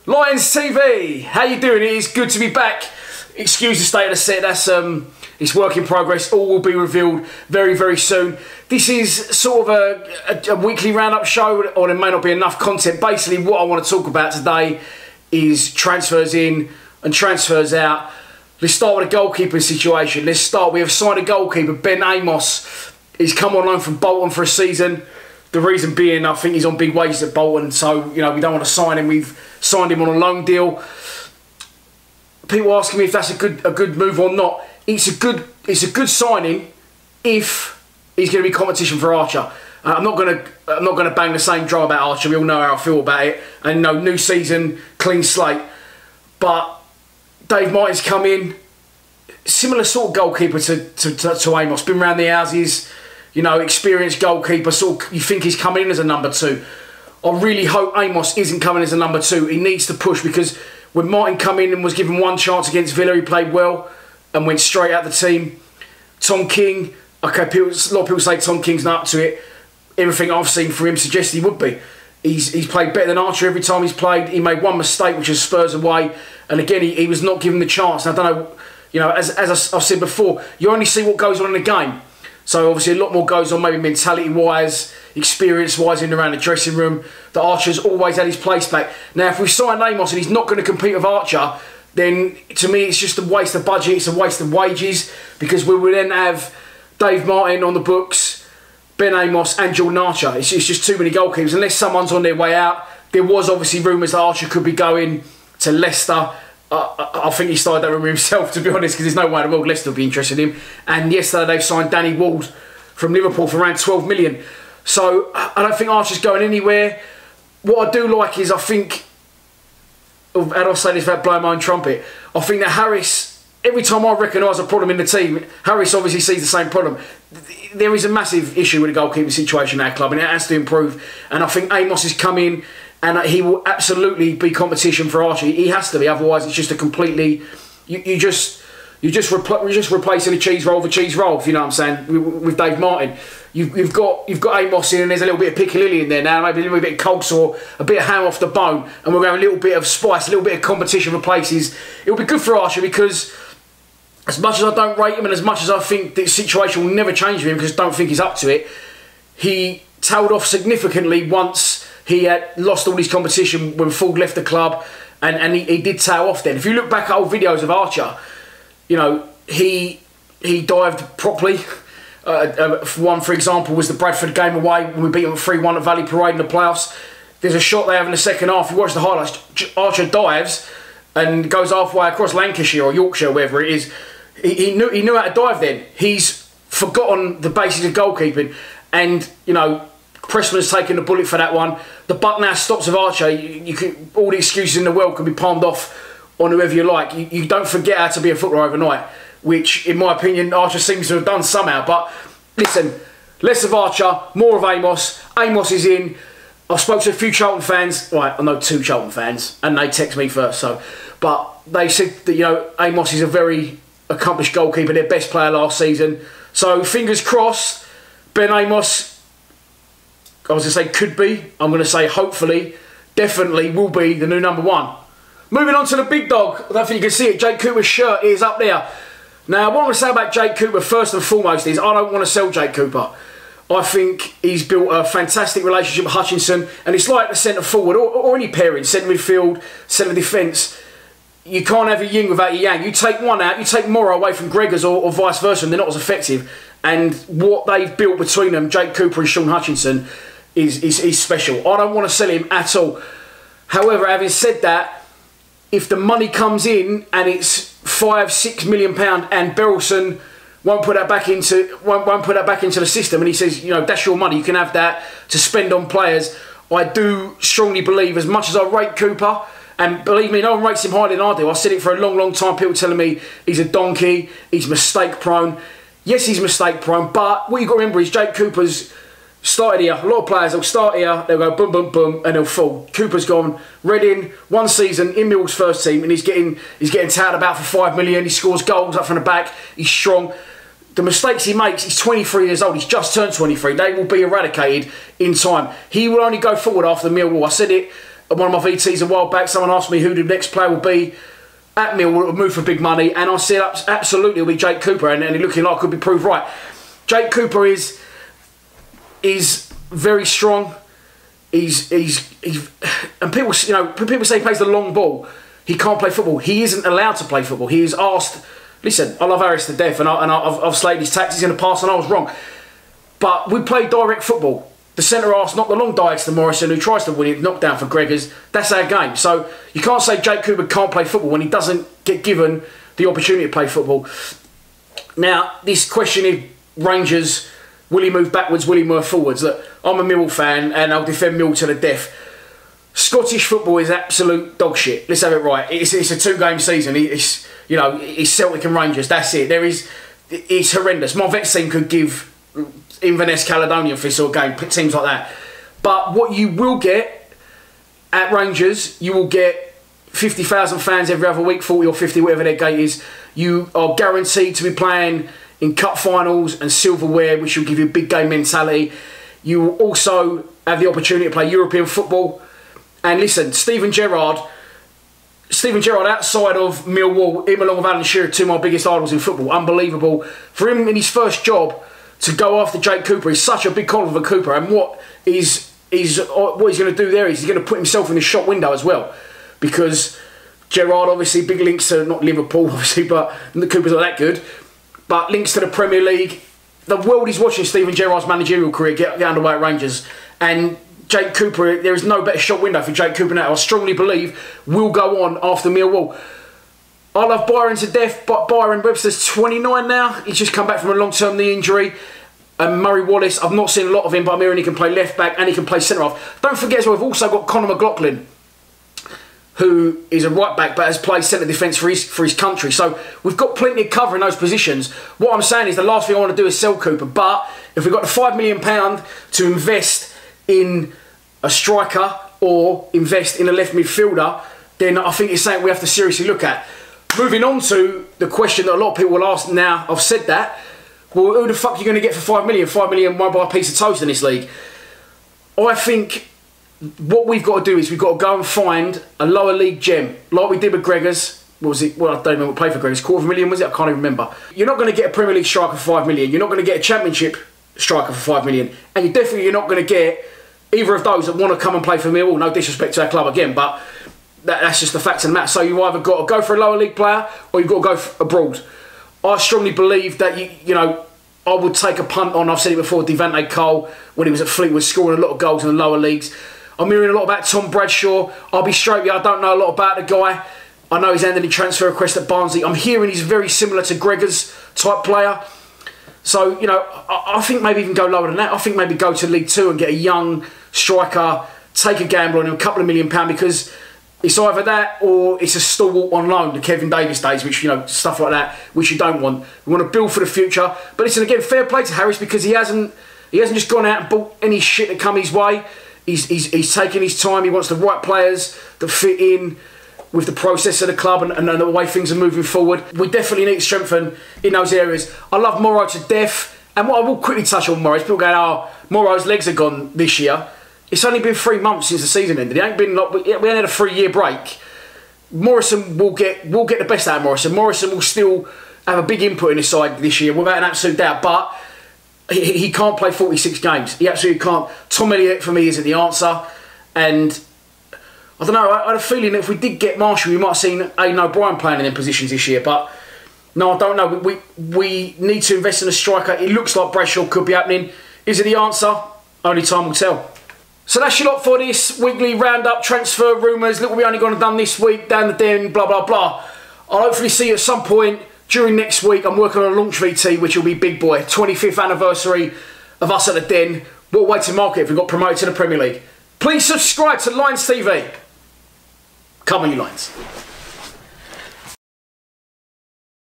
Lions TV, how you doing? It is good to be back. Excuse the state of the set, that's it's work in progress. All will be revealed very, very soon. This is sort of a weekly roundup show, or there may not be enough content. Basically, what I want to talk about today is transfers in and transfers out. Let's start with a goalkeeping situation. Let's start. We have signed a goalkeeper, Ben Amos. He's come on loan from Bolton for a season. The reason being, I think he's on big wages at Bolton, so you know we don't want to sign him. We've signed him on a loan deal. People asking me if that's a good move or not. It's a good signing if he's going to be competition for Archer. I'm not going to bang the same drum about Archer. We all know how I feel about it. And you know, new season, clean slate. But Dave Martin's come in, similar sort of goalkeeper to Amos. Been around the houses. You know, experienced goalkeeper, sort of, you think he's coming in as a number two. I really hope Amos isn't coming as a number two. He needs to push, because when Martin come in and was given one chance against Villa, he played well and went straight out the team. Tom King, okay, a lot of people say Tom King's not up to it. Everything I've seen from him suggests he would be. He's played better than Archer every time he's played. He made one mistake, which was Spurs away, and again he was not given the chance. And I don't know, you know, as I've said before, you only see what goes on in the game. So obviously a lot more goes on, maybe mentality-wise, experience-wise in and around the dressing room. The Archer's always had his place back. Now, if we sign Amos and he's not going to compete with Archer, then to me it's just a waste of budget, it's a waste of wages, because we would then have Dave Martin on the books, Ben Amos and Jordan Archer. It's just too many goalkeepers, unless someone's on their way out. There was obviously rumours that Archer could be going to Leicester. I think he started that rumour himself, to be honest, because there's no way in the world Leicester would be interested in him. And yesterday they've signed Danny Ward from Liverpool for around 12 million. So I don't think Archer's going anywhere. What I do like is, I think, how do I say this without blowing my own trumpet? I think that Harris, every time I recognise a problem in the team, Harris obviously sees the same problem. There is a massive issue with the goalkeeping situation at our club, and it has to improve. And I think Amos has come in, and he will absolutely be competition for Archie. He has to be, otherwise it's just a completely... You're just replacing a cheese roll with a cheese roll, if you know what I'm saying, with Dave Martin. You've got Amos in, and there's a little bit of piccalilli in there now, maybe a little bit of coleslaw, a bit of ham off the bone, and we're going a little bit of spice, a little bit of competition for places. It'll be good for Archie, because as much as I don't rate him, and as much as I think the situation will never change for him, because I don't think he's up to it, he tailed off significantly once he had lost all his competition when Ford left the club, and he did tail off then. If you look back at old videos of Archer, you know, he dived properly. One, for example, was the Bradford game away when we beat them 3-1 at Valley Parade in the playoffs. There's a shot they have in the second half. You watch the highlights. Archer dives and goes halfway across Lancashire or Yorkshire, wherever it is. He knew how to dive then. He's forgotten the basics of goalkeeping, and you know, Pressman's taken the bullet for that one. The buck now stops with Archer. You can, all the excuses in the world can be palmed off on whoever you like. You don't forget how to be a footballer overnight, which, in my opinion, Archer seems to have done somehow. But listen, less of Archer, more of Amos. Amos is in. I spoke to a few Charlton fans. Right, I know 2 Charlton fans, and they text me first. But they said that, you know, Amos is a very accomplished goalkeeper, their best player last season. So fingers crossed. Ben Amos, I was going to say could be, I'm going to say hopefully, definitely will be the new number 1. Moving on to the big dog. I don't think you can see it. Jake Cooper's shirt is up there. Now, what I'm going to say about Jake Cooper, first and foremost, is I don't want to sell Jake Cooper. I think he's built a fantastic relationship with Hutchinson, and it's like the centre forward, or any pairing, centre midfield, centre defence. You can't have a yin without a yang. You take one out, you take Morrow away from Gregors, or vice versa, and they're not as effective. And what they've built between them, Jake Cooper and Sean Hutchinson, is special. I don't want to sell him at all. However, having said that, if the money comes in and it's £5-6 million and Berylson won't put that back into the system, and he says, you know, that's your money, you can have that to spend on players, I do strongly believe, as much as I rate Cooper, and believe me, no one rates him higher than I do. I've said it for a long time, people telling me he's a donkey, he's mistake prone. Yes, he's mistake prone, but what you've got to remember is Jake Cooper's started here. A lot of players will start here, they'll go boom, boom, boom, and they'll fall. Cooper's gone. Reading, 1 season in Mill's first team, and he's getting touted about for 5 million. He scores goals up from the back. He's strong. The mistakes he makes, he's 23 years old. He's just turned 23. They will be eradicated in time. He will only go forward after Millwall. I said it one of my VTs a while back, someone asked me who the next player will be at Mill that would move for big money, and I said absolutely it'll be Jake Cooper, and it's looking like I could be proved right. Jake Cooper is very strong. He's and people, you know, when people say he plays the long ball, he can't play football. He isn't allowed to play football. He is asked. Listen, I love Harris to death, and I've slated his tactics in the past, and I was wrong. But we play direct football. The centre-half's not the long diags to Morrison, who tries to win it, knocked down for Gregors. That's our game. So you can't say Jake Cooper can't play football when he doesn't get given the opportunity to play football. Now, this question is Rangers, will he move backwards, will he move forwards? Look, I'm a Millwall fan, and I'll defend Mill to the death. Scottish football is absolute dog shit. Let's have it right. It's a 2-game season. It's, you know, it's Celtic and Rangers. That's it. It's horrendous. My Vets team could give Inverness, Caledonian for this sort of game, teams like that. But what you will get at Rangers, you will get 50,000 fans every other week, 40 or 50, whatever their gate is. You are guaranteed to be playing in cup finals and silverware, which will give you a big game mentality. You will also have the opportunity to play European football. And listen, Steven Gerrard outside of Millwall, him along with Alan Shearer, two of my biggest idols in football. Unbelievable. For him in his first job to go after Jake Cooper, he's such a big compliment for Cooper. And what he's going to do there is he's going to put himself in the shop window as well. Because Gerrard, obviously, big links to, not Liverpool, obviously, but Cooper's not that good. But links to the Premier League. The world is watching Steven Gerrard's managerial career get underway at Rangers. And Jake Cooper, there is no better shop window for Jake Cooper now. I strongly believe will go on after Millwall. I love Byron to death, but Byron Webster's 29 now. He's just come back from a long-term knee injury. And Murray Wallace, I've not seen a lot of him, but I'm hearing he can play left-back and he can play centre-half. Don't forget as well, we've also got Conor McLaughlin, who is a right-back but has played centre defence for his country. So we've got plenty of cover in those positions. What I'm saying is the last thing I want to do is sell Cooper, but if we've got the £5 million to invest in a striker or invest in a left midfielder, then I think it's something we have to seriously look at. Moving on to the question that a lot of people will ask now, I've said that, well, who the fuck are you going to get for £5 million? £5 million won't buy a piece of toast in this league. I think what we've got to do is we've got to go and find a lower league gem, like we did with Gregors. What was it? Well, I don't remember what played for Gregors. $250,000 was it? I can't even remember. You're not going to get a Premier League striker for $5 million. You're not going to get a Championship striker for $5 million. And you're not going to get either of those that want to come and play for Millwall. No disrespect to our club again, but that's just the facts of the matter. So you either got to go for a lower league player or you've got to go abroad. I strongly believe that you know, I would take a punt on, I've said it before, Devante Cole when he was at Fleetwood, scoring a lot of goals in the lower leagues. I'm hearing a lot about Tom Bradshaw. I'll be straight with you, I don't know a lot about the guy. I know he's handed in transfer request at Barnsley. I'm hearing he's very similar to Gregors type player. So, you know, I think maybe even go lower than that. I think maybe go to League Two and get a young striker, take a gamble on him, a couple of £1 million, because it's either that or it's a stalwart on loan, the Kevin Davis days, which, you know, stuff like that, which you don't want. We want to build for the future. But listen, again, fair play to Harris, because he hasn't just gone out and bought any shit that come his way. He's taking his time. He wants the right players that fit in with the process of the club and the way things are moving forward. We definitely need to strengthen in those areas. I love Morrow to death. And what I will quickly touch on Morrow is people going, oh, Morrow's legs are gone this year. It's only been 3 months since the season ended. It ain't been like, we only had a 3-year break. Morrison will get the best out of Morrison. Morrison will still have a big input in his side this year, without an absolute doubt. But he can't play 46 games. He absolutely can't. Tom Elliott, for me, isn't the answer. And I don't know, I had a feeling that if we did get Marshall, we might have seen Aidan O'Brien playing in them positions this year. But no, I don't know. We need to invest in a striker. It looks like Bradshaw could be happening. Is it the answer? Only time will tell. So that's your lot for this weekly roundup, transfer rumours. Look what we only going to done this week, down the den, blah, blah, blah. I'll hopefully see you at some point during next week. I'm working on a launch VT, which will be big boy. 25th anniversary of us at the den. What a way to market if we got promoted to the Premier League. Please subscribe to Lions TV. Come on, you Lions.